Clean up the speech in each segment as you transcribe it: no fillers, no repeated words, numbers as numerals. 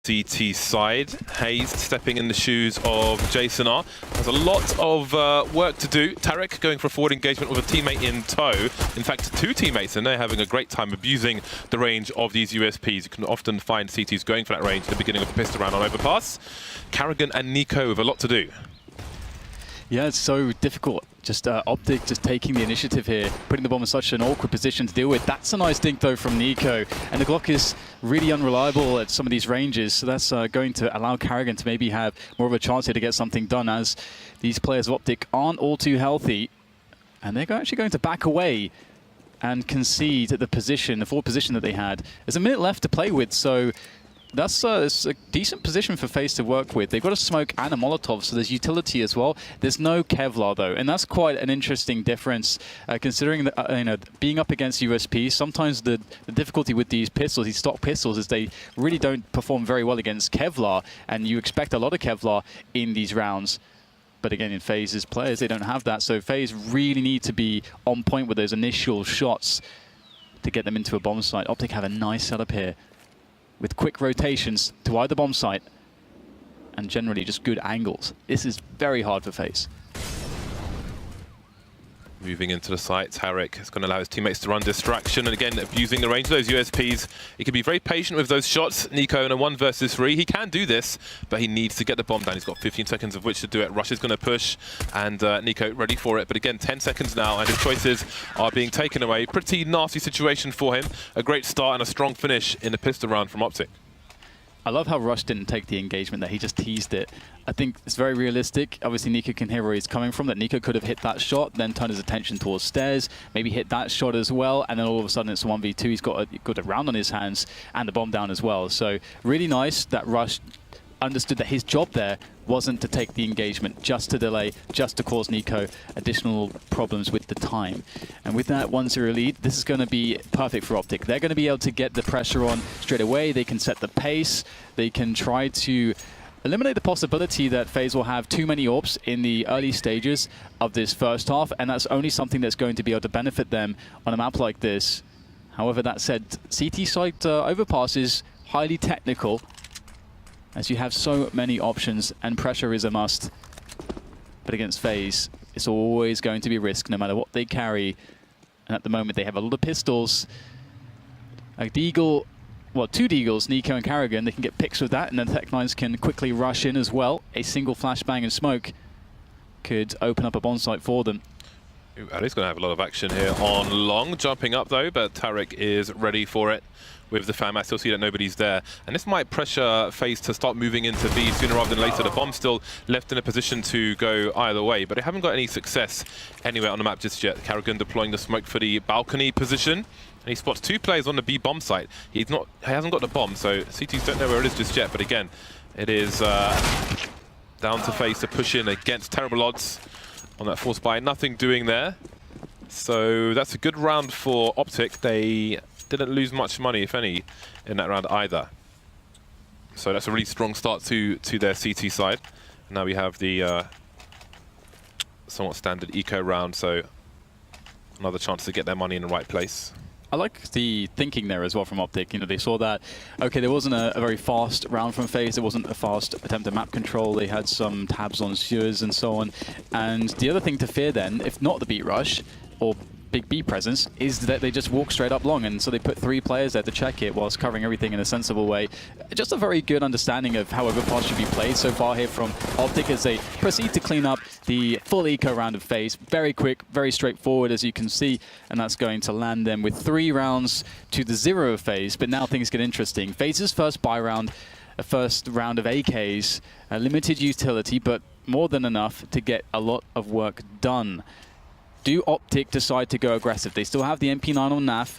CT side. Hayes stepping in the shoes of Jason R. Has a lot of work to do. Tarek going for a forward engagement with a teammate in tow. In fact, two teammates, and they're having a great time abusing the range of these USPs. You can often find CTs going for that range at the beginning of the pistol round on overpass. Karrigan and Nico have a lot to do. Yeah, it's so difficult. Just OpTic just taking the initiative here, putting the bomb in such an awkward position to deal with. That's a nice dink though from Nico. And the Glock is really unreliable at some of these ranges, so that's going to allow Karrigan to maybe have more of a chance here to get something done, as these players of OpTic aren't all too healthy. And they're actually going to back away and concede the position, the forward position that they had. There's a minute left to play with, so that's a decent position for FaZe to work with. They've got a smoke and a Molotov, so there's utility as well. There's no Kevlar though, and that's quite an interesting difference, considering that being up against USPs. Sometimes the difficulty with these pistols, these stock pistols, is they really don't perform very well against Kevlar, and you expect a lot of Kevlar in these rounds. But again, in FaZe's players, they don't have that, so FaZe really need to be on point with those initial shots to get them into a bomb site. OpTic have a nice setup here, with quick rotations to either bomb site and generally just good angles. This is very hard for FaZe. Moving into the site, Tarek is going to allow his teammates to run distraction, and again, abusing the range of those USPs. He can be very patient with those shots. Nico in a 1 versus 3. He can do this, but he needs to get the bomb down. He's got 15 seconds of which to do it. Rush is going to push, and Nico ready for it. But again, 10 seconds now, and his choices are being taken away. Pretty nasty situation for him. A great start and a strong finish in the pistol round from OpTic. I love how Rush didn't take the engagement there. He just teased it. I think it's very realistic. Obviously, Nico can hear where he's coming from, that Nico could have hit that shot, then turned his attention towards stairs, maybe hit that shot as well, and then all of a sudden it's 1v2. He's got a round on his hands and the bomb down as well. So really nice that Rush understood that his job there wasn't to take the engagement, just to delay, just to cause Nico additional problems with the time. And with that 1-0 lead, this is going to be perfect for OpTic. They're going to be able to get the pressure on straight away. They can set the pace. They can try to eliminate the possibility that FaZe will have too many AWPs in the early stages of this first half, and that's only something that's going to be able to benefit them on a map like this. However, that said, CT site overpass is highly technical, as you have so many options, and pressure is a must. But against FaZe, it's always going to be risk, no matter what they carry. And at the moment, they have a lot of pistols. Like Deagle, well, two Deagles, Nico and Karrigan, they can get picks with that, and then Tech9s can quickly rush in as well. A single flashbang and smoke could open up a bomb site for them. Ali's going to have a lot of action here on long, jumping up though, but Tarek is ready for it with the fam. I still see that nobody's there, and this might pressure FaZe to start moving into B sooner rather than later. The bomb's still left in a position to go either way, but they haven't got any success anywhere on the map just yet. Karrigan deploying the smoke for the balcony position, and he spots two players on the B bomb site. He hasn't got the bomb, so CTs don't know where it is just yet, but again, it is down to FaZe to push in against terrible odds on that force buy. Nothing doing there. So that's a good round for OpTic. They didn't lose much money, if any, in that round either. So that's a really strong start to their CT side. Now we have the somewhat standard eco round, so another chance to get their money in the right place. I like the thinking there as well from OpTic. You know, they saw that, okay, there wasn't a very fast round from FaZe. It wasn't a fast attempt at map control. They had some tabs on sewers and so on. And the other thing to fear then, if not the beat rush or big B presence, is that they just walk straight up long, and so they put 3 players there to check it whilst covering everything in a sensible way. Just a very good understanding of how overpass should be played so far here from OpTic as they proceed to clean up the full eco round of FaZe. Very quick, very straightforward, as you can see, and that's going to land them with 3 rounds to the 0 of FaZe. But now things get interesting. FaZe's first buy round, a first round of AKs, limited utility, but more than enough to get a lot of work done. Do OpTic decide to go aggressive? They still have the MP9 on NAF.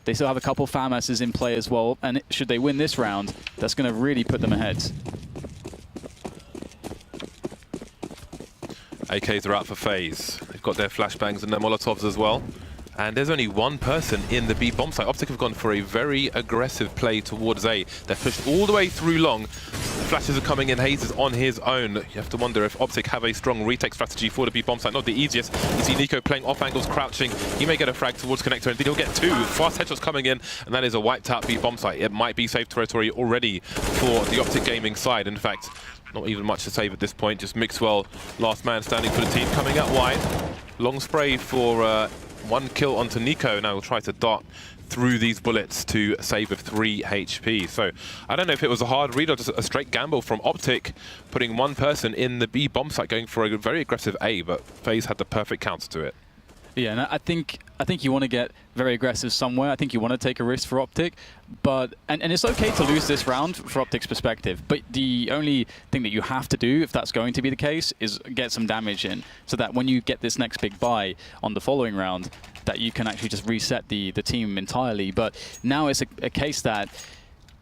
They still have a couple FAMASs in play as well. And should they win this round, that's going to really put them ahead. AKs are out for FaZe. They've got their flashbangs and their Molotovs as well. And there's only one person in the B bomb site. OpTic have gone for a very aggressive play towards A. They're pushed all the way through long. The flashes are coming in. FaZe is on his own. You have to wonder if OpTic have a strong retake strategy for the B bomb site. Not the easiest. You see Nico playing off angles, crouching. He may get a frag towards connector, and he'll get two fast headshots coming in, and that is a wiped out B bomb site. It might be safe territory already for the OpTic gaming side. In fact, not even much to save at this point. Just Mixwell, last man standing for the team, coming out wide. Long spray for one kill onto Nico. Now he'll try to dart through these bullets to save with 3 HP. So I don't know if it was a hard read or just a straight gamble from OpTic, putting one person in the B bomb site, going for a very aggressive A, but FaZe had the perfect counter to it. Yeah, and I think you want to get very aggressive somewhere. I think you want to take a risk for OpTic, but and it's okay to lose this round for OpTic's perspective. But the only thing that you have to do, if that's going to be the case, is get some damage in, so that when you get this next big buy on the following round, that you can actually just reset the team entirely. But now it's a case that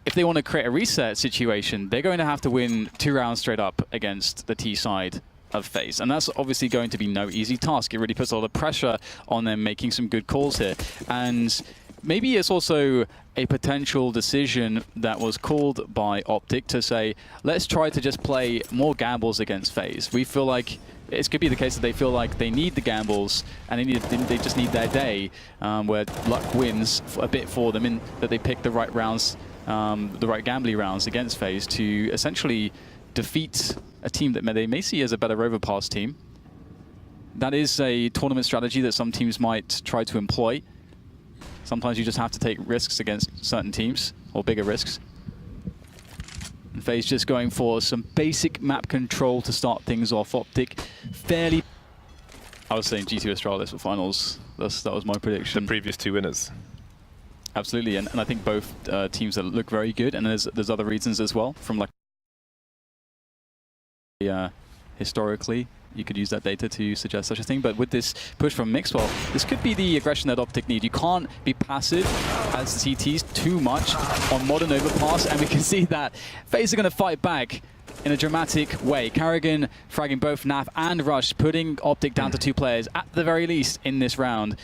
if they want to create a reset situation, they're going to have to win 2 rounds straight up against the T side of FaZe, and that's obviously going to be no easy task. It really puts a lot of pressure on them making some good calls here, and maybe it's also a potential decision that was called by OpTic to say, let's try to just play more gambles against FaZe. We feel like it could be the case that they feel like they need the gambles, and they just need their day where luck wins a bit for them, in that they pick the right rounds, the right gambly rounds against FaZe to essentially defeat a team that they may see as a better overpass team. That is a tournament strategy that some teams might try to employ. Sometimes you just have to take risks against certain teams, or bigger risks. And FaZe just going for some basic map control to start things off. OpTic fairly... I was saying G2 Astralis for finals. That was my prediction. The previous 2 winners. Absolutely, and I think both teams that look very good, and there's other reasons as well, from like historically, you could use that data to suggest such a thing. But with this push from Mixwell, this could be the aggression that OpTic need. You can't be passive as the CTs too much on modern overpass, and we can see that FaZe are going to fight back in a dramatic way. Carrigan fragging both Naf and Rush, putting OpTic down to 2 players at the very least in this round.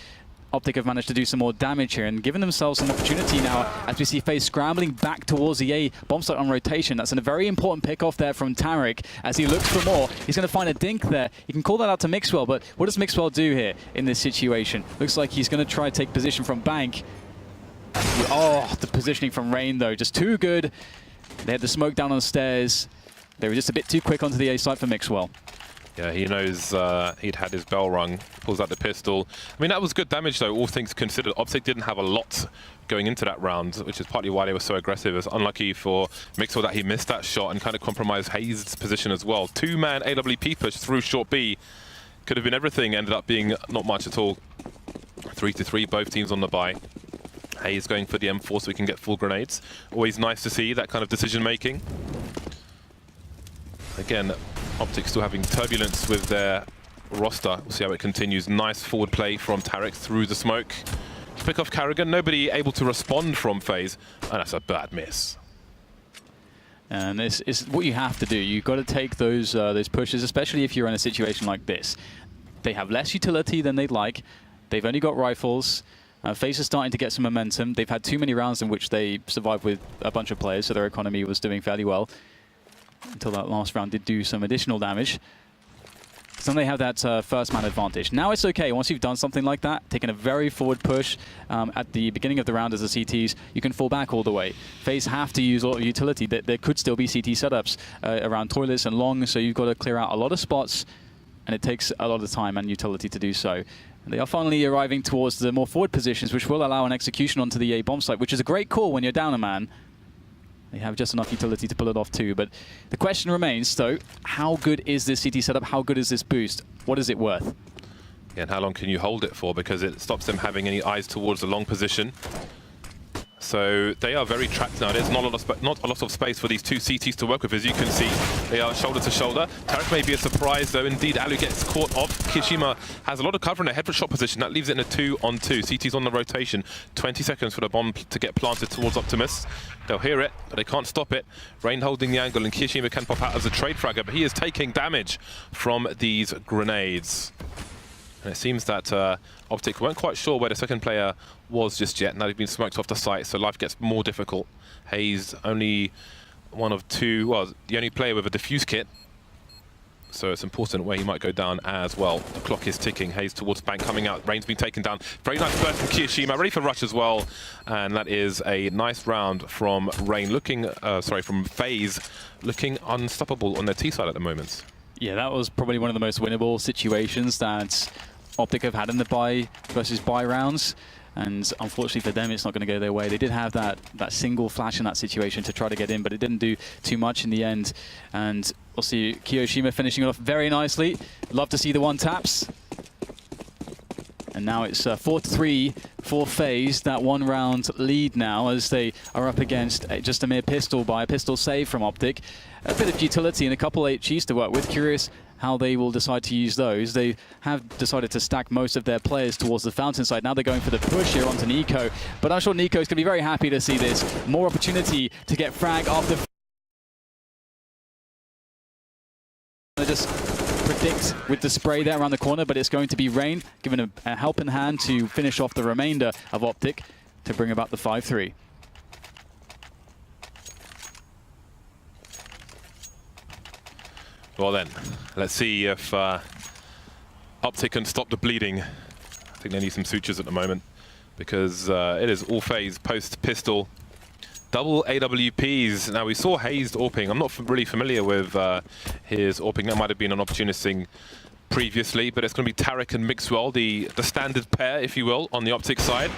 OpTic have managed to do some more damage here and given themselves an opportunity now as we see FaZe scrambling back towards the A bomb site on rotation. That's a very important pick off there from Tarek as he looks for more. He's going to find a dink there. He can call that out to Mixwell, but what does Mixwell do here in this situation? Looks like he's going to try to take position from Bank. Oh, the positioning from Rain though, just too good. They had the smoke down on the stairs. They were just a bit too quick onto the A site for Mixwell. Yeah, he knows he'd had his bell rung, pulls out the pistol. I mean, that was good damage, though, all things considered. OpTic didn't have a lot going into that round, which is partly why they were so aggressive. It's unlucky for Mixwell that he missed that shot and kind of compromised FaZe's position as well. 2-man AWP push through short B. Could have been everything, ended up being not much at all. 3-3, both teams on the buy. FaZe going for the M4 so we can get full grenades. Always nice to see that kind of decision-making. Again, OpTic still having turbulence with their roster. We'll see how it continues. Nice forward play from Tarek through the smoke. Pick off Carrigan. Nobody able to respond from FaZe. And that's a bad miss. And this is what you have to do. You've got to take those pushes, especially if you're in a situation like this. They have less utility than they'd like. They've only got rifles. FaZe is starting to get some momentum. They've had too many rounds in which they survived with a bunch of players, so their economy was doing fairly well. Until that last round did do some additional damage. So they have that first man advantage. Now it's okay, once you've done something like that, taking a very forward push at the beginning of the round as the CTs, you can fall back all the way. FaZe have to use a lot of utility. There could still be CT setups around toilets and long, so you've got to clear out a lot of spots, and it takes a lot of time and utility to do so. And they are finally arriving towards the more forward positions, which will allow an execution onto the A bomb site, which is a great call when you're down a man. They have just enough utility to pull it off too, but the question remains, though, how good is this CT setup? How good is this boost? What is it worth? Yeah, and how long can you hold it for? Because it stops them having any eyes towards the long position. So they are very trapped now. There's not a lot of space for these 2 CTs to work with. As you can see, they are shoulder to shoulder. Tarek may be a surprise, though. Indeed, Alu gets caught off. Kishima has a lot of cover in a headshot shot position. That leaves it in a 2-on-2. CT's on the rotation. 20 seconds for the bomb to get planted towards Optimus. They'll hear it, but they can't stop it. Rain holding the angle, and Kishima can pop out as a trade fragger, but he is taking damage from these grenades. And it seems that OpTic weren't quite sure where the second player was just yet. Now they've been smoked off the site, so life gets more difficult. FaZe only one of two, well, the only player with a defuse kit. So it's important where he might go down as well. The clock is ticking. Hayes towards bank coming out. Rain's been taken down. Very nice burst from Kiyoshima. Ready for rush as well. And that is a nice round from Rain. From FaZe. Looking unstoppable on their T side at the moment. Yeah, that was probably one of the most winnable situations that OpTic have had in the buy versus buy rounds. And unfortunately for them, it's not going to go their way. They did have that single flash in that situation to try to get in, but it didn't do too much in the end. And we'll see Kiyoshima finishing it off very nicely. Love to see the one taps. And now it's 4-3 for FaZe, that one round lead now as they are up against just a mere pistol save from OpTic. A bit of utility and a couple HEs to work with. Curious how they will decide to use those. They have decided to stack most of their players towards the fountain side. Now they're going for the push here onto Nico. But I'm sure Nico is going to be very happy to see this. More opportunity to get frag after. Just predict with the spray there around the corner, but it's going to be Rain given a helping hand to finish off the remainder of OpTic to bring about the 5-3. Well then, let's see if OpTic can stop the bleeding. I think they need some sutures at the moment because it is all FaZe post-pistol. Double AWPs. Now we saw Hayes AWPing. I'm not really familiar with his AWPing. That might have been an opportunity previously, but it's going to be Tarek and Mixwell, the standard pair, if you will, on the OpTic side.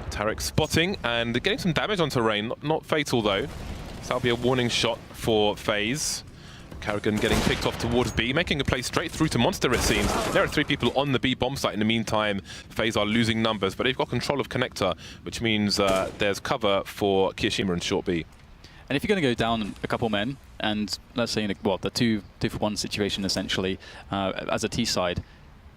Tarek spotting and getting some damage onto Rain. Not fatal though. So that'll be a warning shot for FaZe. Carrigan getting picked off towards B, making a play straight through to Monster, it seems. There are 3 people on the B bomb site in the meantime. FaZe are losing numbers, but they've got control of Connector, which means there's cover for Kiyoshima and Short B. And if you're going to go down a couple men, and let's say, the 2-for-1 situation essentially, as a T side,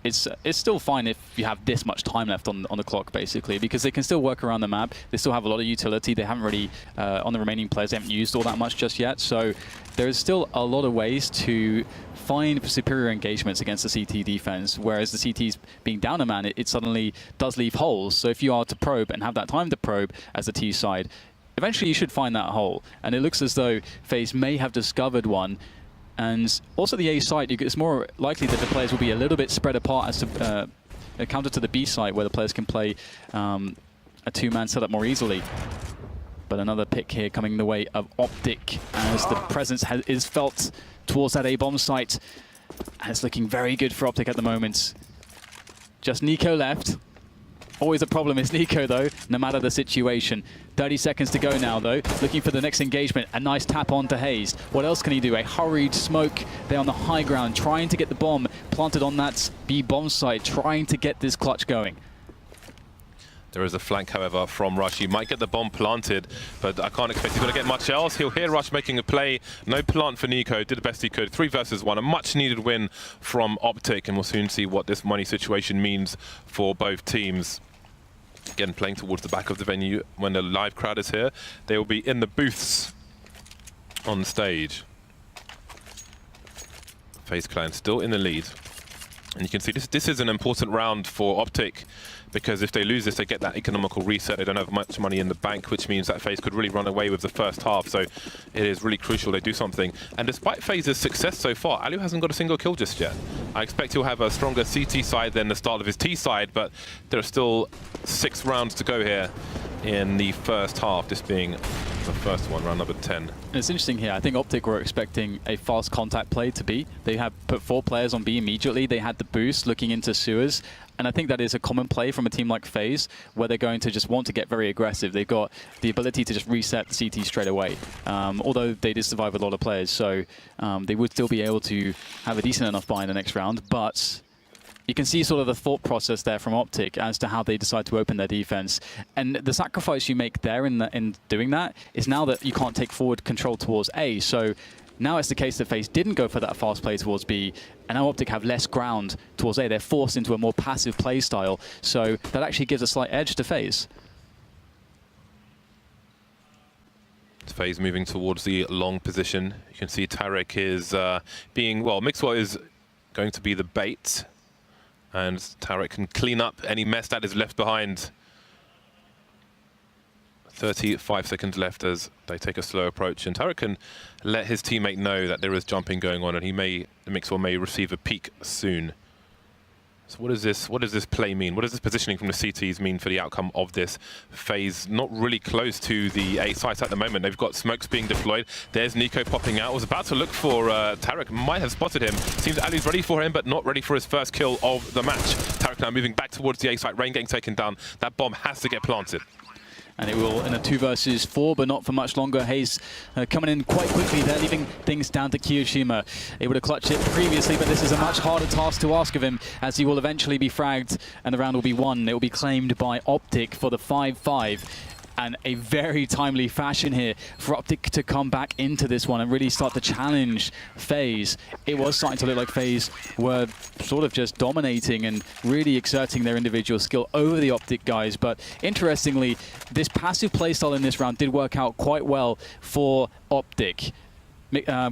it's still fine if you have this much time left on the clock, basically, because they can still work around the map. They still have a lot of utility. They haven't really, on the remaining players, they haven't used all that much just yet. So there is still a lot of ways to find superior engagements against the CT defense, whereas the CTs being down a man, it suddenly does leave holes. So if you are to probe and have that time to probe as a T side, eventually you should find that hole. And it looks as though FaZe may have discovered one. And also the A side, it's more likely that the players will be a little bit spread apart as to counter to the B side, where the players can play a two-man setup more easily. But another pick here coming the way of OpTic as the presence is felt towards that A bomb site. And it's looking very good for OpTic at the moment. Just Nico left. Always a problem is Nico, though, no matter the situation. 30 seconds to go now, though. Looking for the next engagement. A nice tap onto Hayes. What else can he do? A hurried smoke there on the high ground, trying to get the bomb planted on that B bomb site, trying to get this clutch going. There is a flank, however, from Rush. He might get the bomb planted, but I can't expect he's going to get much else. He'll hear Rush making a play. No plant for Nico. Did the best he could. 3 versus 1. A much-needed win from OpTic, and we'll soon see what this money situation means for both teams. Again, playing towards the back of the venue when the live crowd is here. They will be in the booths on stage. FaZe Clan still in the lead. And you can see this is an important round for OpTic, because if they lose this, they get that economical reset. They don't have much money in the bank, which means that FaZe could really run away with the first half. So it is really crucial they do something. And despite FaZe's success so far, Alu hasn't got a single kill just yet. I expect he'll have a stronger CT side than the start of his T side, but there are still 6 rounds to go here in the first half, this being the first one, round number 10. And it's interesting here. I think OpTic were expecting a fast contact play to be. They have put 4 players on B immediately. They had the boost looking into sewers. And I think that is a common play from a team like FaZe, where they're going to just want to get very aggressive. They've got the ability to just reset the CT straight away, although they did survive a lot of players. So they would still be able to have a decent enough buy in the next round. But you can see sort of the thought process there from OpTic as to how they decide to open their defense. And the sacrifice you make there in doing that is now that you can't take forward control towards A. So now it's the case that FaZe didn't go for that fast play towards B, and now OpTic have less ground towards A. They're forced into a more passive play style, so that actually gives a slight edge to FaZe. FaZe moving towards the long position. You can see Tarek is being, well, Mixwell is going to be the bait, and Tarek can clean up any mess that is left behind. 35 seconds left as they take a slow approach, and Tarek can let his teammate know that there is jumping going on, and the Mixwell may receive a peek soon. So what does this play mean? What does this positioning from the CTs mean for the outcome of this phase? Not really close to the A site at the moment. They've got smokes being deployed. There's Nico popping out. Was about to look for Tarek. Might have spotted him. Seems Ali's ready for him, but not ready for his first kill of the match. Tarek now moving back towards the A site. Rain getting taken down. That bomb has to get planted. And it will in a 2 versus 4, but not for much longer. FaZe coming in quite quickly there, leaving things down to Kiyoshima. Able to clutch it previously, but this is a much harder task to ask of him, as he will eventually be fragged, and the round will be won. It will be claimed by OpTic for the 5-5. And a very timely fashion here for OpTic to come back into this one and really start to challenge FaZe. It was starting to look like FaZe were sort of just dominating and really exerting their individual skill over the OpTic guys. But interestingly, this passive playstyle in this round did work out quite well for OpTic.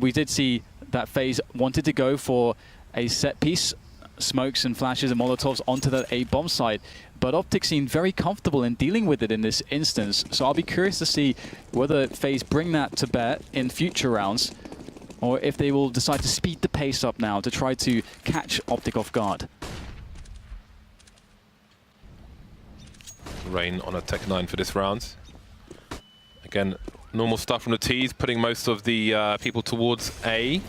We did see that FaZe wanted to go for a set piece, smokes and flashes and molotovs onto that A bomb site, but OpTic seemed very comfortable in dealing with it in this instance. So I'll be curious to see whether FaZe bring that to bear in future rounds, or if they will decide to speed the pace up now to try to catch OpTic off guard. Rain on a Tech 9 for this round. Again, normal stuff from the T's, putting most of the people towards A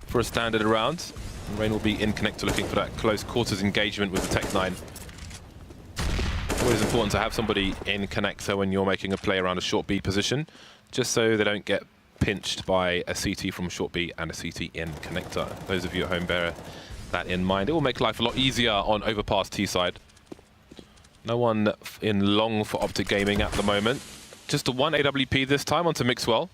for a standard round. Rain will be in connector looking for that close quarters engagement with the Tech 9. Always important to have somebody in connector when you're making a play around a short B position, just so they don't get pinched by a CT from short B and a CT in connector. Those of you at home bear that in mind. It will make life a lot easier on overpass T side. No one in long for OpTic Gaming at the moment. Just a 1 AWP this time onto Mixwell.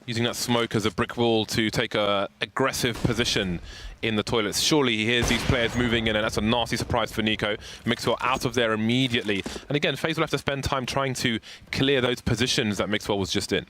Using that smoke as a brick wall to take a aggressive position in the toilets. Surely he hears these players moving in, and that's a nasty surprise for Nico. Mixwell out of there immediately. And again, FaZe will have to spend time trying to clear those positions that Mixwell was just in.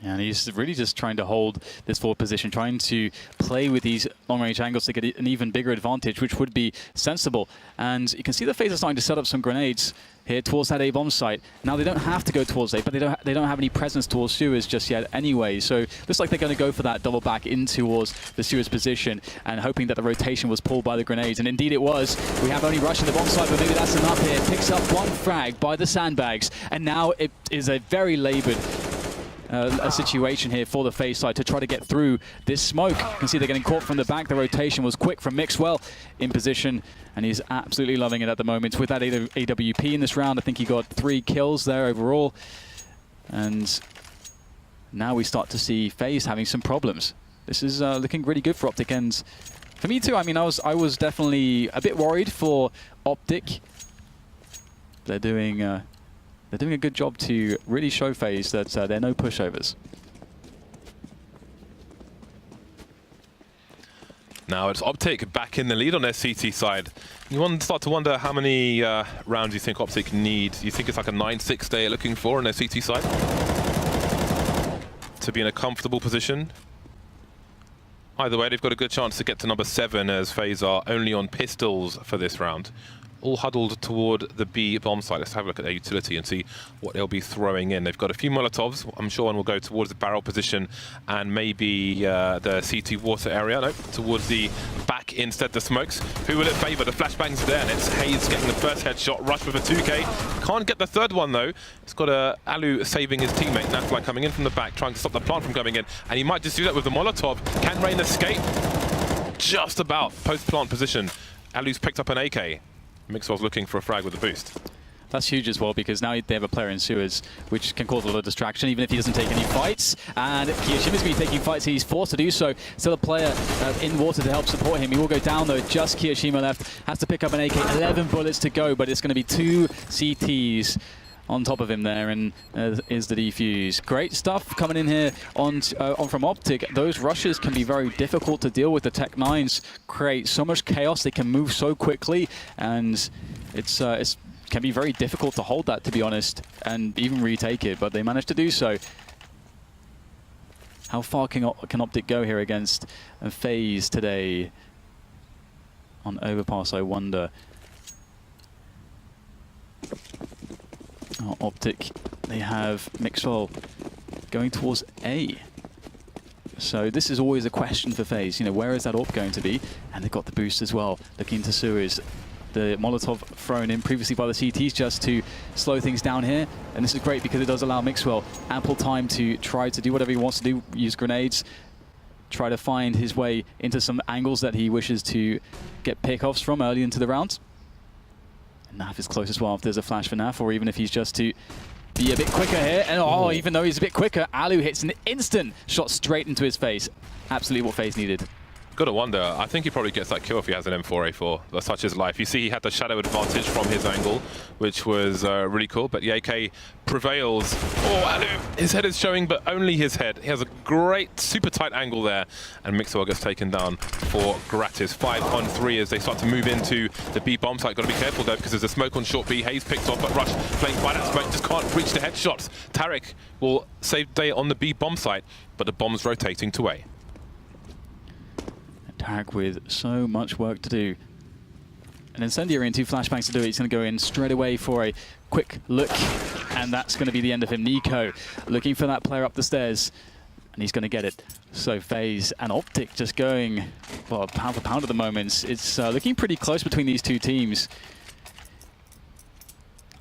And he's really just trying to hold this forward position, trying to play with these long-range angles to get an even bigger advantage, which would be sensible. And you can see the FaZe are starting to set up some grenades here towards that A-bomb site. Now, they don't have to go towards A, but they don't have any presence towards sewers just yet anyway. So looks like they're going to go for that double back in towards the sewers position and hoping that the rotation was pulled by the grenades. And indeed it was. We have only rush in the bomb site, but maybe that's enough here. Picks up one frag by the sandbags. And now it is a very labored a situation here for the FaZe side to try to get through this smoke. You can see they're getting caught from the back. The rotation was quick from Mixwell in position, and he's absolutely loving it at the moment. With that AWP in this round, I think he got 3 kills there overall. And now we start to see FaZe having some problems. This is looking really good for OpTic, and for me too. I mean, I was definitely a bit worried for OpTic. They're doing a good job to really show FaZe that they're no pushovers. Now it's OpTic back in the lead on their CT side. You start to wonder how many rounds you think OpTic need. You think it's like a 9-6 they're looking for on their CT side to be in a comfortable position? Either way, they've got a good chance to get to number 7, as FaZe are only on pistols for this round. All huddled toward the B bomb site. Let's have a look at their utility and see what they'll be throwing in. They've got a few Molotovs. I'm sure one will go towards the barrel position and maybe the CT water area. No, towards the back instead, the smokes. Who will it favor? The flashbang's there, and it's FaZe getting the first headshot. Rush with a 2K. Can't get the third one, though. It's got Alu saving his teammate. Nafly coming in from the back, trying to stop the plant from coming in. And he might just do that with the Molotov. Can Rain escape? Just about. Post-plant position. Alu's picked up an AK. Mixwell's looking for a frag with a boost. That's huge as well, because now they have a player in sewers, which can cause a lot of distraction, even if he doesn't take any fights. And Kiyoshima's been taking fights, he's forced to do so. Still a player in water to help support him. He will go down, though. Just Kiyoshima left. Has to pick up an AK. 11 bullets to go, but it's going to be 2 CTs on top of him there, and is the defuse. Great stuff coming in here on from OpTic. Those rushes can be very difficult to deal with. The Tech 9s create so much chaos. They can move so quickly, and it's can be very difficult to hold that, to be honest, and even retake it, but they managed to do so. How far can OpTic go here against FaZe today on overpass, I wonder? OpTic, they have Mixwell going towards A. So this is always a question for FaZe. You know, where is that AWP going to be? And they've got the boost as well. Looking into sewers. The Molotov thrown in previously by the CTs just to slow things down here. And this is great because it does allow Mixwell ample time to try to do whatever he wants to do, use grenades, try to find his way into some angles that he wishes to get pickoffs from early into the round. And Naf is close as well if there's a flash for Naf, or even if he's just to be a bit quicker here. And even though he's a bit quicker, Alu hits an instant shot straight into his face. Absolutely what FaZe needed. Gotta wonder, I think he probably gets that kill if he has an M4A4. That's such his life. You see he had the shadow advantage from his angle, which was really cool, but the AK prevails. Oh, Alu, his head is showing, but only his head. He has a great, super tight angle there, and Mixwell gets taken down for gratis. 5-on-3 as they start to move into the B bomb site. Gotta be careful though, because there's a smoke on short B. Hayes picks off, but Rush playing by that smoke, just can't reach the headshots. Tarek will save day on the B bomb site, but the bomb's rotating to A. Tarek with so much work to do. An incendiary and 2 flashbangs to do it. He's going to go in straight away for a quick look, and that's going to be the end of him. Nico looking for that player up the stairs, and he's going to get it. So FaZe and OpTic just going, well, pound for pound at the moment. It's looking pretty close between these two teams.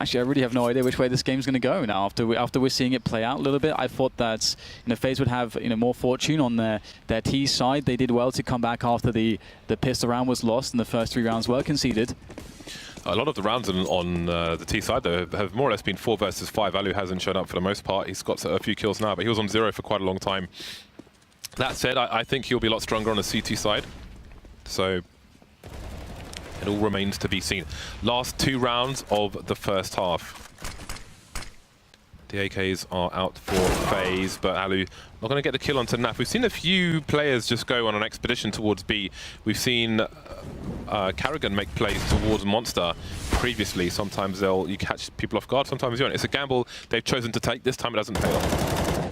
Actually, I really have no idea which way this game's going to go now. After we're seeing it play out a little bit, I thought that FaZe would have more fortune on their T side. They did well to come back after the pistol round was lost and the first 3 rounds were conceded. A lot of the rounds on the T side, though, have more or less been 4 versus 5. Alu hasn't shown up for the most part. He's got a few kills now, but he was on 0 for quite a long time. That said, I think he'll be a lot stronger on the CT side. So it all remains to be seen. Last 2 rounds of the first half. The AKs are out for FaZe, but Alu not going to get the kill onto Naf. We've seen a few players just go on an expedition towards B. We've seen Carrigan make plays towards Monster previously. Sometimes you catch people off guard, sometimes you don't. It's a gamble they've chosen to take. This time it doesn't pay off.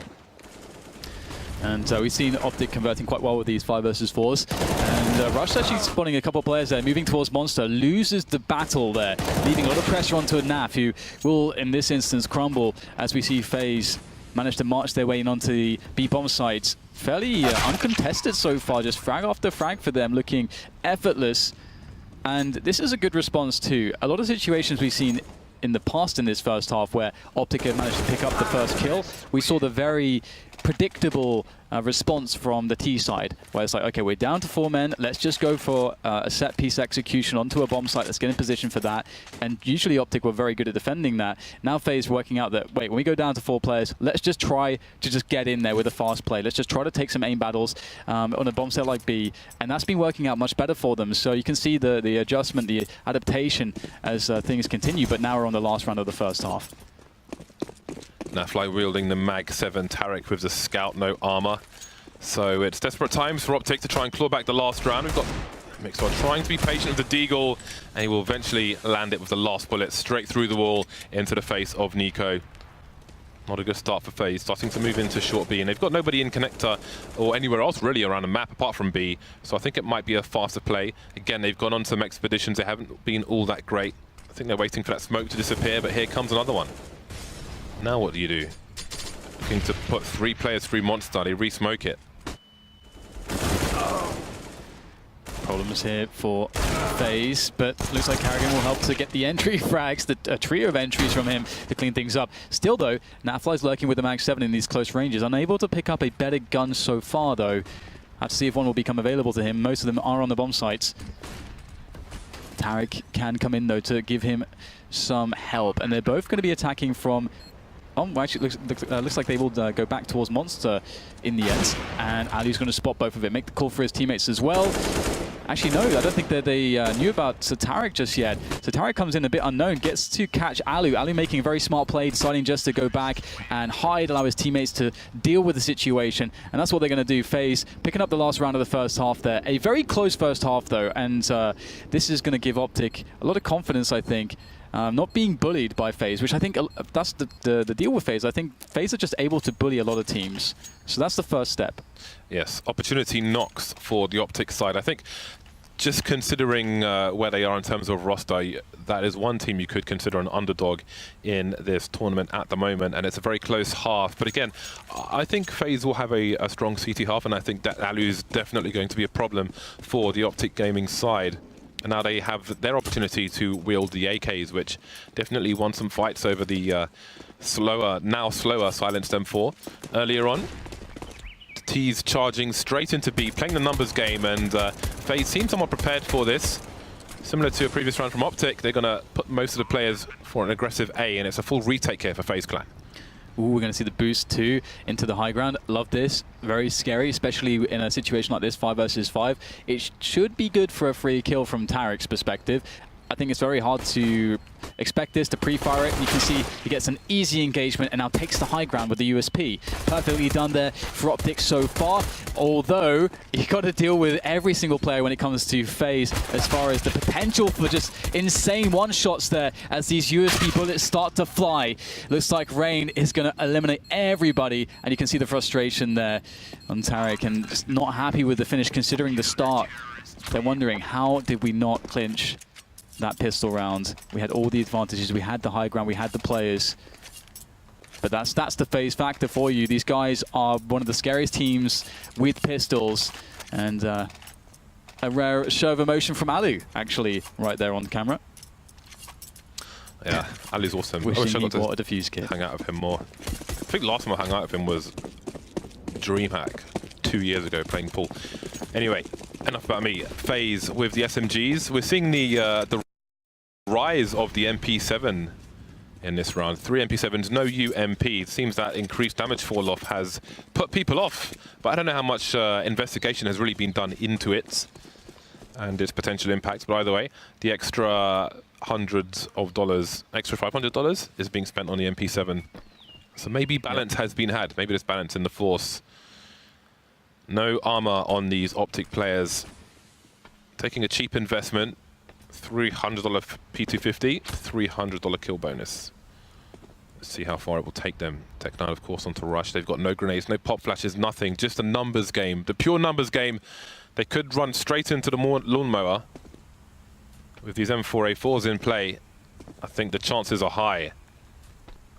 And we've seen OpTic converting quite well with these 5 versus 4s. And Rush actually spotting a couple of players there, moving towards Monster, loses the battle there, leaving a lot of pressure onto a Naf, who will, in this instance, crumble as we see FaZe manage to march their way in onto the B-bomb sites. Fairly uncontested so far, just frag after frag for them, looking effortless. And this is a good response too. A lot of situations we've seen in the past in this first half where OpTic have managed to pick up the first kill, we saw the very predictable response from the T side, where it's like, okay, we're down to 4 men, let's just go for a set piece execution onto a bomb site, let's get in position for that. And usually OpTic were very good at defending that. Now FaZe working out that, wait, when we go down to 4 players, let's just try to just get in there with a fast play. Let's just try to take some aim battles on a bomb site like B. And that's been working out much better for them. So you can see the adjustment, the adaptation as things continue, but now we're on the last round of the first half. Nafly wielding the Mag 7, Tarek with the Scout, no armor. So it's desperate times for OpTic to try and claw back the last round. We've got Mixwell trying to be patient with the Deagle, and he will eventually land it with the last bullet straight through the wall into the face of Nico. Not a good start for FaZe, starting to move into short B, and they've got nobody in connector or anywhere else really around the map apart from B, so I think it might be a faster play. Again, they've gone on some expeditions, they haven't been all that great. I think they're waiting for that smoke to disappear, but here comes another one. Now what do you do? Looking to put 3 players through Monster, they re-smoke it. Problems here for FaZe, but looks like Carrigan will help to get the entry frags, a trio of entries from him to clean things up. Still though, Nafly's lurking with the Mag 7 in these close ranges, unable to pick up a better gun so far though. Have to see if one will become available to him. Most of them are on the bomb sites. Tarek can come in though to give him some help, and they're both going to be attacking from actually, looks like they will go back towards Monster in the end, and Alu's going to spot both of it, make the call for his teammates as well. Actually, no, I don't think that they knew about Tarek just yet. So Tarek comes in a bit unknown, gets to catch Alu. Alu making a very smart play, deciding just to go back and hide, allow his teammates to deal with the situation. And that's what they're going to do. FaZe picking up the last round of the first half there. A very close first half, though, and this is going to give OpTic a lot of confidence, I think. Not being bullied by FaZe, which I think that's the deal with FaZe. I think FaZe are just able to bully a lot of teams. So that's the first step. Yes, opportunity knocks for the OpTic side. I think just considering where they are in terms of roster, that is one team you could consider an underdog in this tournament at the moment, and it's a very close half. But again, I think FaZe will have a strong CT half, and I think that Alu is definitely going to be a problem for the OpTic Gaming side. And now they have their opportunity to wield the AKs, which definitely won some fights over the now slower Silenced M4 earlier on. T's charging straight into B, playing the numbers game, and FaZe seems somewhat prepared for this. Similar to a previous round from OpTic, they're going to put most of the players for an aggressive A, and it's a full retake here for FaZe Clan. Ooh, we're going to see the boost too into the high ground. Love this. Very scary, especially in a situation like this, 5 versus 5. It should be good for a free kill from Tarek's perspective. I think it's very hard to expect this, to pre-fire it. You can see he gets an easy engagement and now takes the high ground with the USP. Perfectly done there for OpTic so far, although you got to deal with every single player when it comes to FaZe as far as the potential for just insane one-shots there as these USP bullets start to fly. Looks like Rain is going to eliminate everybody, and you can see the frustration there on Tarek, and just not happy with the finish considering the start. They're wondering, how did we not clinch that pistol round? We had all the advantages, we had the high ground, we had the players. But that's the FaZe factor for you. These guys are one of the scariest teams with pistols, and a rare show of emotion from Alu, actually, right there on the camera. Yeah, Alu's awesome. Wishing I wish I he got bought a defuse kit. hang out with him more. I think last time I hung out with him was DreamHack 2 years ago playing pool. Anyway, enough about me. FaZe with the SMGs. We're seeing the rise of the MP7 in this round. 3 MP7s, no UMP. It seems that increased damage fall-off has put people off, but I don't know how much investigation has really been done into it and its potential impact. But either way, the extra hundreds of dollars, extra $500 is being spent on the MP7. So maybe balance has been had. Maybe there's balance in the force. No armor on these OpTic players. Taking a cheap investment. $300 P250, $300 kill bonus. Let's see how far it will take them. Tech9, of course, onto Rush. They've got no grenades, no pop flashes, nothing. Just a numbers game. The pure numbers game. They could run straight into the lawnmower. With these M4A4s in play, I think the chances are high.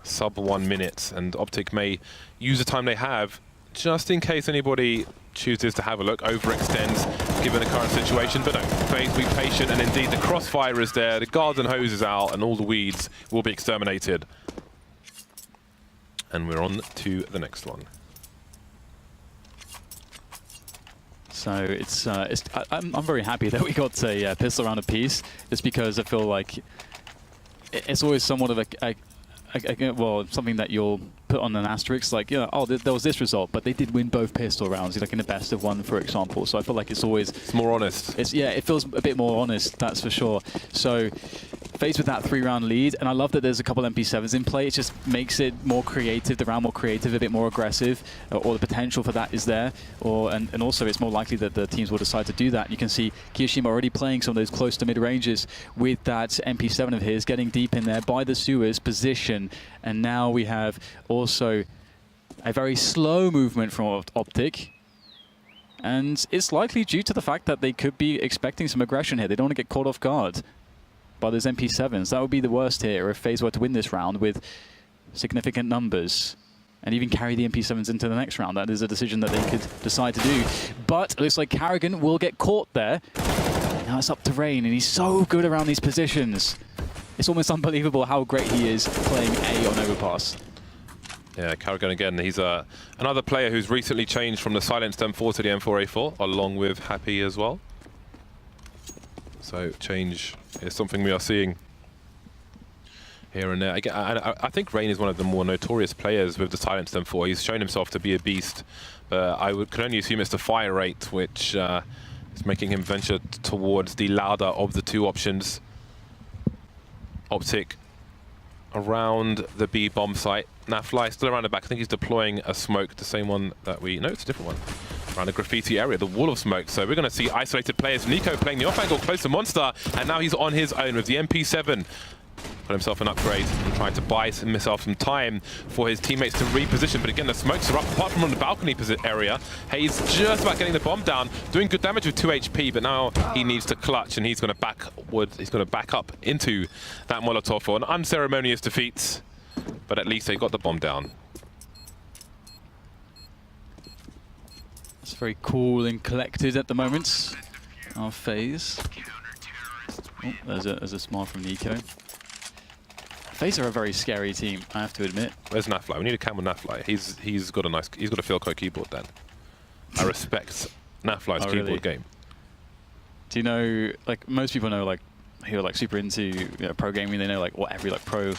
Sub 1 minute, and OpTic may use the time they have just in case anybody chooses to have a look, overextends given the current situation. But no, FaZe be patient, and indeed the crossfire is there, the garden hose is out, and all the weeds will be exterminated. And we're on to the next one. So I'm very happy that we got a pistol round apiece, just because I feel like it's always somewhat of well, something that you'll put on an asterisk, like, you know, oh, there was this result, but they did win both pistol rounds, like in the best of 1, for example. So I feel like it's always... It's more honest. Yeah, it feels a bit more honest, that's for sure. So FaZe with that 3-round lead, and I love that there's a couple MP7s in play. It just makes it more creative, the round more creative, a bit more aggressive, or the potential for that is there. And also it's more likely that the teams will decide to do that. You can see Kiyoshima already playing some of those close to mid-ranges with that MP7 of his, getting deep in there by the sewers position. And now we have also a very slow movement from OpTic. And it's likely due to the fact that they could be expecting some aggression here. They don't want to get caught off guard by those MP7s. That would be the worst here if FaZe were to win this round with significant numbers and even carry the MP7s into the next round. That is a decision that they could decide to do. But it looks like Carrigan will get caught there. And now it's up to Rain, and he's so good around these positions. It's almost unbelievable how great he is playing A on overpass. Yeah, Carrigan again. He's another player who's recently changed from the silenced M4 to the M4A4, along with Happy as well. So change is something we are seeing here and there. Again, I think Rain is one of the more notorious players with the silenced M4. He's shown himself to be a beast, but could only assume it's the fire rate which is making him venture towards the louder of the two options. OpTic around the B bomb site. Now Fly still around the back. I think he's deploying a smoke, the same one that we... No, it's a different one. Around the graffiti area, the wall of smoke. So we're going to see isolated players. Nico playing the off angle close to Monster, and now he's on his own with the MP7. Got himself an upgrade and tried to buy himself some time for his teammates to reposition. But again, the smokes are up, apart from on the balcony area. Hayes just about getting the bomb down, doing good damage with 2 HP, but now he needs to clutch, and he's going to back up into that Molotov for an unceremonious defeat. But at least they got the bomb down. It's very cool and collected at the moment. Our FaZe. Oh, there's a smile from Nico. FaZe are a very scary team, I have to admit. Where's Nafly? We need a cam with Nafly. He's got a Philco keyboard then. I respect Nafly's keyboard game. Do you know, like, most people know, like, who are like super into pro gaming, they know like what every like pro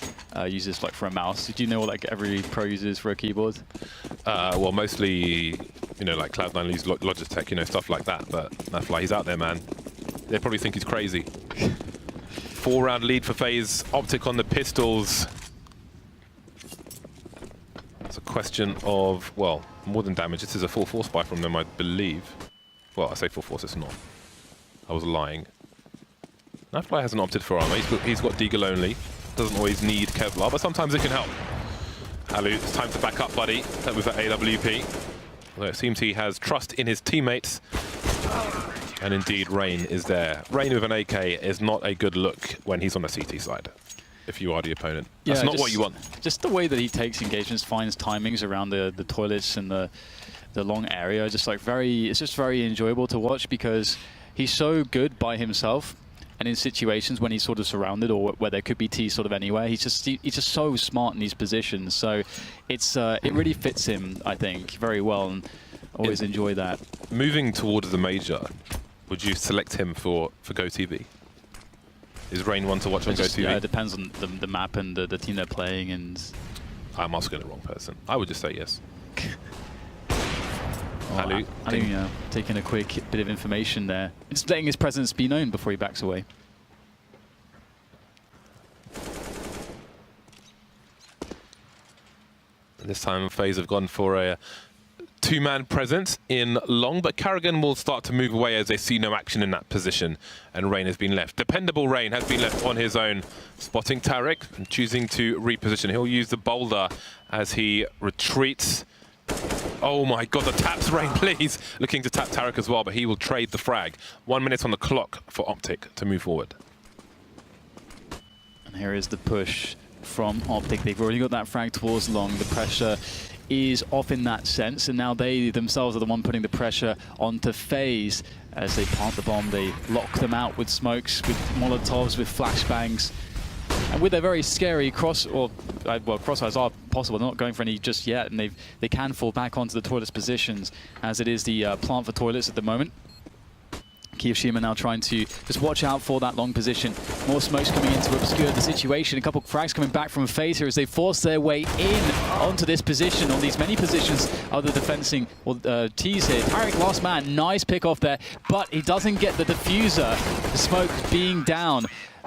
uses like for a mouse. Do you know what like every pro uses for a keyboard? Well, mostly, like Cloud9 uses Logitech, stuff like that. But Nafly, he's out there, man. They probably think he's crazy. 4-round lead for FaZe. OpTic on the pistols. It's a question of, well, more than damage. This is a full force buy from them, I believe. Well, I say full force, it's not. I was lying. Nafly hasn't opted for armor. He's got Deagle only. Doesn't always need Kevlar, but sometimes it can help. Alu, it's time to back up, buddy. That was that AWP. Although it seems he has trust in his teammates. And indeed, Rain is there. Rain with an AK is not a good look when he's on the CT side, if you are the opponent. That's not what you want. Just the way that he takes engagements, finds timings around the toilets and the long area, it's just very enjoyable to watch because he's so good by himself. And in situations when he's sort of surrounded or where there could be T sort of anywhere, he's just so smart in these positions. So it really fits him, I think, very well, and always enjoy that. Moving towards the major, would you select him for GoTV? Is Rain one to watch on GoTV? Yeah, it depends on the map and the team they're playing. And I'm asking the wrong person. I would just say yes. I think taking a quick bit of information there. Just letting his presence be known before he backs away. This time FaZe have gone for a two-man presence in long, but Carrigan will start to move away as they see no action in that position, and Rain has been left. Dependable Rain has been left on his own, spotting Tarek and choosing to reposition. He'll use the boulder as he retreats. Oh my god, the taps, Rain, please. Looking to tap Tarek as well, but he will trade the frag. 1 minute on the clock for OpTic to move forward. And here is the push from OpTic. They've already got that frag towards long. The pressure is off in that sense, and now they themselves are the one putting the pressure onto FaZe. As they plant the bomb, they lock them out with smokes, with Molotovs, with flashbangs. And with their very scary crossfires are possible. They're not going for any just yet, and they can fall back onto the toilets positions, as it is the plant for toilets at the moment. Kiyoshima now trying to just watch out for that long position. More smokes coming in to obscure the situation. A couple of frags coming back from FaZe here as they force their way in onto this position, on these many positions of the defensing T's here. Tarek last man, nice pick off there, but he doesn't get the diffuser. The smoke being down.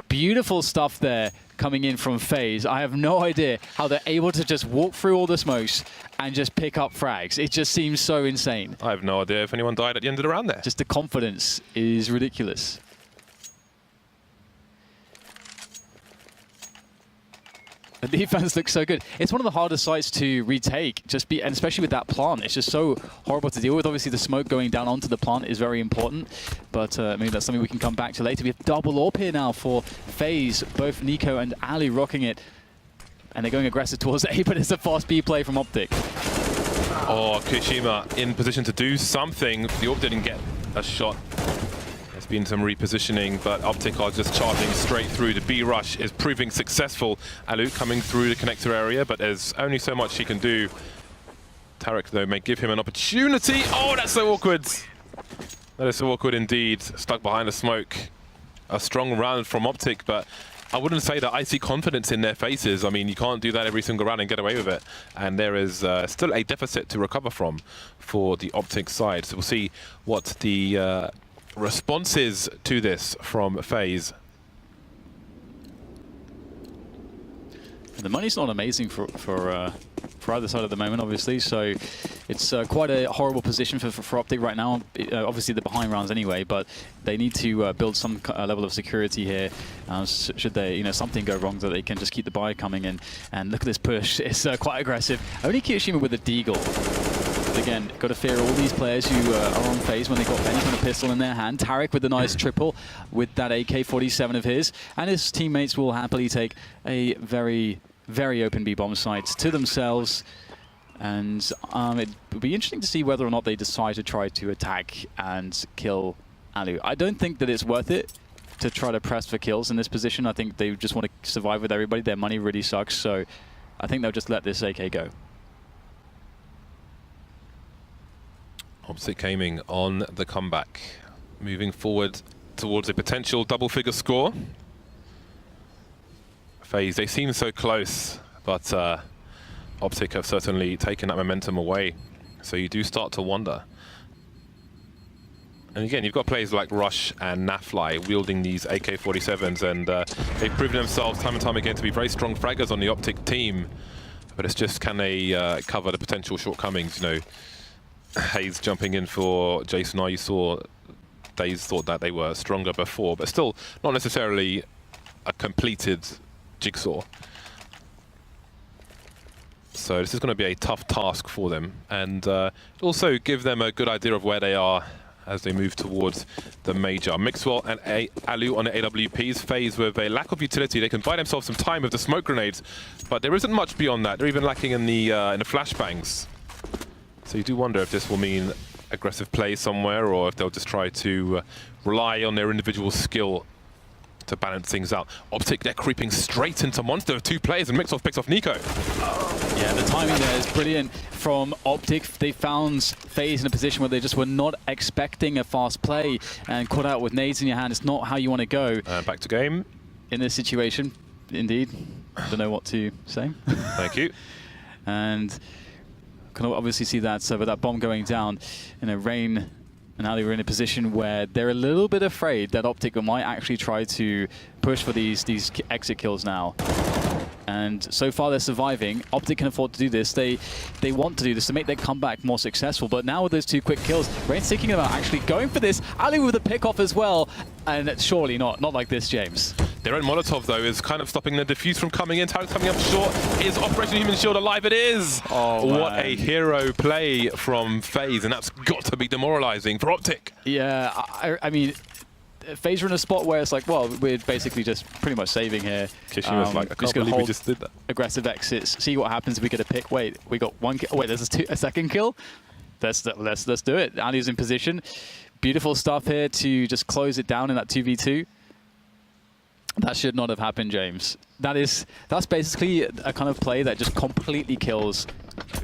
Beautiful stuff there coming in from FaZe. I have no idea how they're able to just walk through all the smokes and just pick up frags. It just seems so insane. I have no idea if anyone died at the end of the round there. Just the confidence is ridiculous. The defense looks so good. It's one of the hardest sites to retake, and especially with that plant. It's just so horrible to deal with. Obviously, the smoke going down onto the plant is very important, but maybe that's something we can come back to later. We have double AWP here now for FaZe. Both Nico and Ali rocking it, and they're going aggressive towards A, but it's a fast B play from OpTic. Oh, Kiyoshima in position to do something. The AWP didn't get a shot. There's been some repositioning, but OpTic are just charging straight through. The B rush is proving successful. Alu coming through the connector area, but there's only so much he can do. Tarek, though, may give him an opportunity. Oh, that's so awkward. That is so awkward indeed. Stuck behind the smoke. A strong round from OpTic, but I wouldn't say that I see confidence in their faces. I mean, you can't do that every single round and get away with it. And there is still a deficit to recover from for the OpTic side. So we'll see what the responses to this from FaZe. The money's not amazing for for either side at the moment, obviously. So it's quite a horrible position for OpTic right now. Obviously, they're behind rounds anyway, but they need to build some level of security here. Should they, something go wrong, that they can just keep the buy coming in. And look at this push. It's quite aggressive. Only Kyoshima with a deagle. But again, got to fear all these players who are on FaZe when they've got Benny with a pistol in their hand. Tarek with a nice triple with that AK-47 of his. And his teammates will happily take a very, very open B-bomb site to themselves. And it would be interesting to see whether or not they decide to try to attack and kill Alu. I don't think that it's worth it to try to press for kills in this position. I think they just want to survive with everybody. Their money really sucks, so I think they'll just let this AK go. OpTic aiming on the comeback, moving forward towards a potential double-figure score. FaZe, they seem so close, but OpTic have certainly taken that momentum away. So you do start to wonder. And again, you've got players like Rush and Nafly wielding these AK-47s, and they've proven themselves time and time again to be very strong fraggers on the OpTic team. But it's just, can they cover the potential shortcomings? Hayes jumping in for Jason R. You saw Days thought that they were stronger before, but still not necessarily a completed jigsaw. So this is going to be a tough task for them, and also give them a good idea of where they are as they move towards the major. Mixwell and Alu on the AWPs. FaZe with a lack of utility. They can buy themselves some time with the smoke grenades, but there isn't much beyond that. They're even lacking in the flashbangs. So you do wonder if this will mean aggressive play somewhere, or if they'll just try to rely on their individual skill to balance things out. OpTic, they're creeping straight into Monster with two players, and Mixoff picks off Nico. Yeah, the timing there is brilliant from OpTic. They found FaZe in a position where they just were not expecting a fast play, and caught out with nades in your hand. It's not how you want to go. Back to game. In this situation, indeed. Don't know what to say. Thank you. And can obviously see that, so with that bomb going down, Rain and Ali were in a position where they're a little bit afraid that OpTic might actually try to push for these exit kills now. And so far they're surviving. OpTic can afford to do this. They want to do this to make their comeback more successful. But now with those two quick kills, Rain's thinking about actually going for this. Ali with a pick-off as well. And surely not like this, James. Their own Molotov, though, is kind of stopping the defuse from coming in. Tarek's coming up short. Is Operation Human Shield alive? It is! Oh, what a hero play from FaZe, and that's got to be demoralizing for OpTic. Yeah, I mean, FaZe are in a spot where it's like, well, we're basically just pretty much saving here. Kishima's like, I can't believe we just did that. Aggressive exits, see what happens if we get a pick. Wait, we got one kill. Wait, there's a second kill? Let's do it. Ali's in position. Beautiful stuff here to just close it down in that 2v2. That should not have happened, James. That's basically a kind of play that just completely kills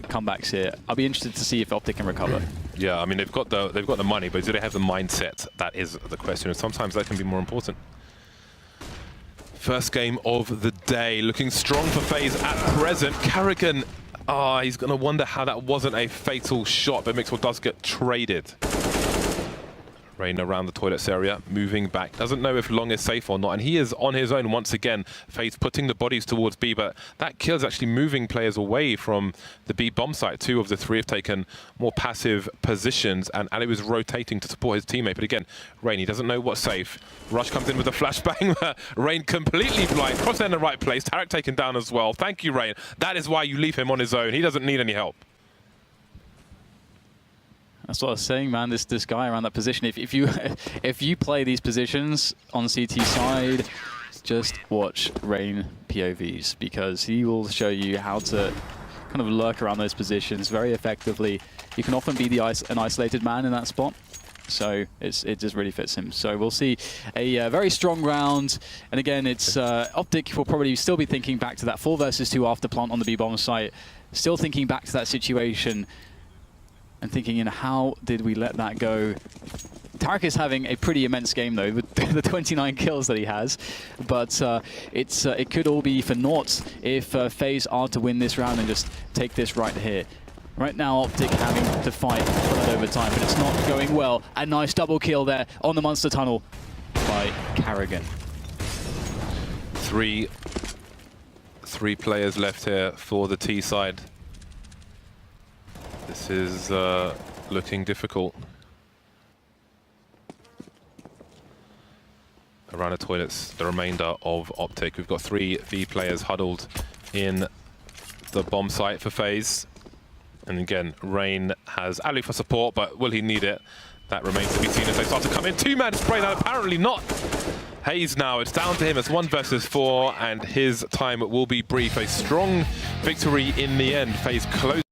comebacks here. I'll be interested to see if OpTic can recover. Yeah, I mean they've got the money, but do they have the mindset? That is the question, and sometimes that can be more important. First game of the day, looking strong for FaZe at present. Karrigan, he's gonna wonder how that wasn't a fatal shot, but Mixwell does get traded. Rain around the toilets area, moving back. Doesn't know if Long is safe or not, and he is on his own once again. FaZe putting the bodies towards B, but that kill is actually moving players away from the B bomb site. 2 of the 3 have taken more passive positions, and Ali was rotating to support his teammate. But again, Rain, he doesn't know what's safe. Rush comes in with a flashbang. Rain completely blind, crossing in the right place. Tarek taken down as well. Thank you, Rain. That is why you leave him on his own. He doesn't need any help. That's what I was saying, man. This guy around that position. If you play these positions on CT side, just watch Rain POVs, because he will show you how to kind of lurk around those positions very effectively. You can often be an isolated man in that spot, so it just really fits him. So we'll see a very strong round, and again, it's OpTic will probably still be thinking back to that 4 versus 2 after plant on the B bomb site, still thinking back to that situation. And thinking, how did we let that go? Tarek is having a pretty immense game, though, with the 29 kills that he has. But it could all be for naught if FaZe are to win this round and just take this right here. Right now, OpTic having to fight for that overtime, but it's not going well. A nice double kill there on the Monster Tunnel by Karrigan. Three players left here for the T side. This is looking difficult. Around the toilets, the remainder of OpTic. We've got 3 V players huddled in the bomb site for FaZe. And again, Rain has Ali for support, but will he need it? That remains to be seen as they start to come in. 2-man spray, that apparently not. Hayes now, it's down to him. It's 1 versus 4, and his time will be brief. A strong victory in the end. FaZe close.